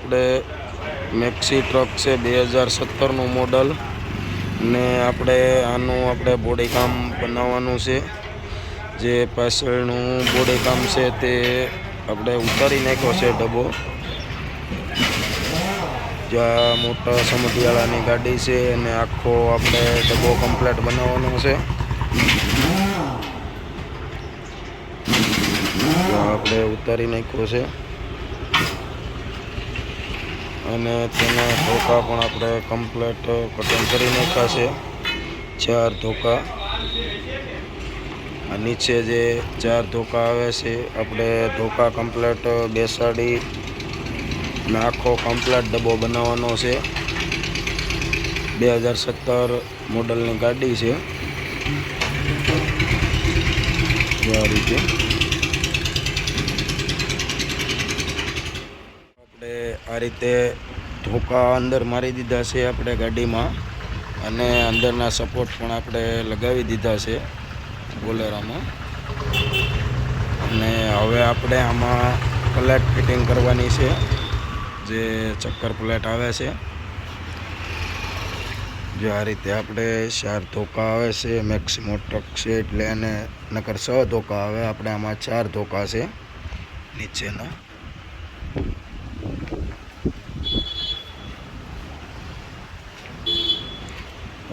આપણે maxi truck છે 2017નું model ને આપણે આનું બોડી કામ બનાવવાનું છે। જે પાછળનું બોડી કામ છે તે આપણે ઉતારી નાખ્યો છે ડબ્બો। જ્યાં મોટા સમઢિયાળાની ગાડી છે અને આખો આપણે ડબ્બો કમ્પ્લીટ બનાવવાનો છે। આપણે ઉતારી નાખ્યો છે અને તેના ધોકા પણ આપણે કમ્પ્લીટ કટિંગ કરી નાખ્યા છે। 4 ધોકા આ નીચે જે 4 ધોકા આવે છે આપણે ધોકા કમ્પ્લીટ બેસાડી ને આખો કમ્પ્લીટ ડબ્બો બનાવવાનો છે। 2017 મોડલની ગાડી છે। આ રીતે આ રીતે ધોકા અંદર મારી દીધા છે આપણે ગાડીમાં અને અંદરના સપોર્ટ પણ આપણે લગાવી દીધા છે બોલેરામાં। અને હવે આપણે આમાં પ્લેટ ફિટિંગ કરવાની છે, જે ચક્કર પ્લેટ આવે છે। જો આ રીતે આપણે 4 ધોકા આવે છે। મેક્સિમો ટ્રક છે એટલે એને નકર 6 ધોકા આવે, આપણે આમાં 4 ધોકા છે નીચેના।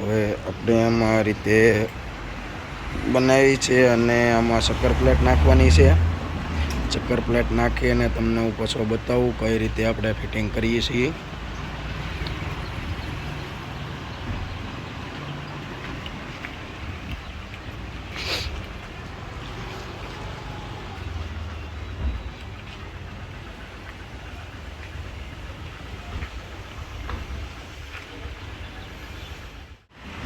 હવે આપણે આમાં આ રીતે બનાવી છે અને આમાં ચક્કર પ્લેટ નાખવાની છે। ચક્કર પ્લેટ નાખી અને તમને હું પાછો બતાવું કઈ રીતે આપણે ફિટિંગ કરીએ છીએ।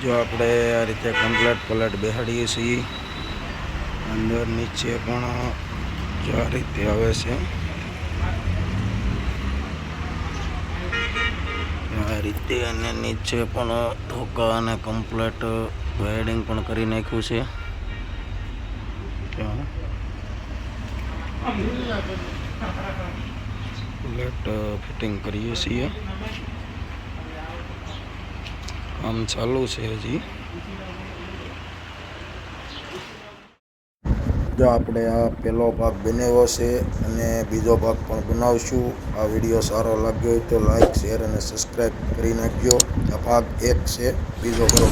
જો આપણે આ રીતે કમ્પ્લીટ પ્લેટ બેસાડીએ છીએ, અંદર નીચે પણ જો આ રીતે આવે છે। આ રીતે અને નીચે પણ ધોકા અને કમ્પ્લીટ વાયરિંગ પણ કરી નાખ્યું છે। પ્લેટ ફિટિંગ કરીએ છીએ, કામ ચાલુ છે હજી। જો આપણે આ પહેલો ભાગ બનાવ્યો છે અને બીજો ભાગ પણ બનાવશું। આ વિડીયો સારો લાગ્યો હોય તો લાઈક, શેર અને સબસ્ક્રાઈબ કરી નાખજો। આ ભાગ 1 છે, બીજો કરો।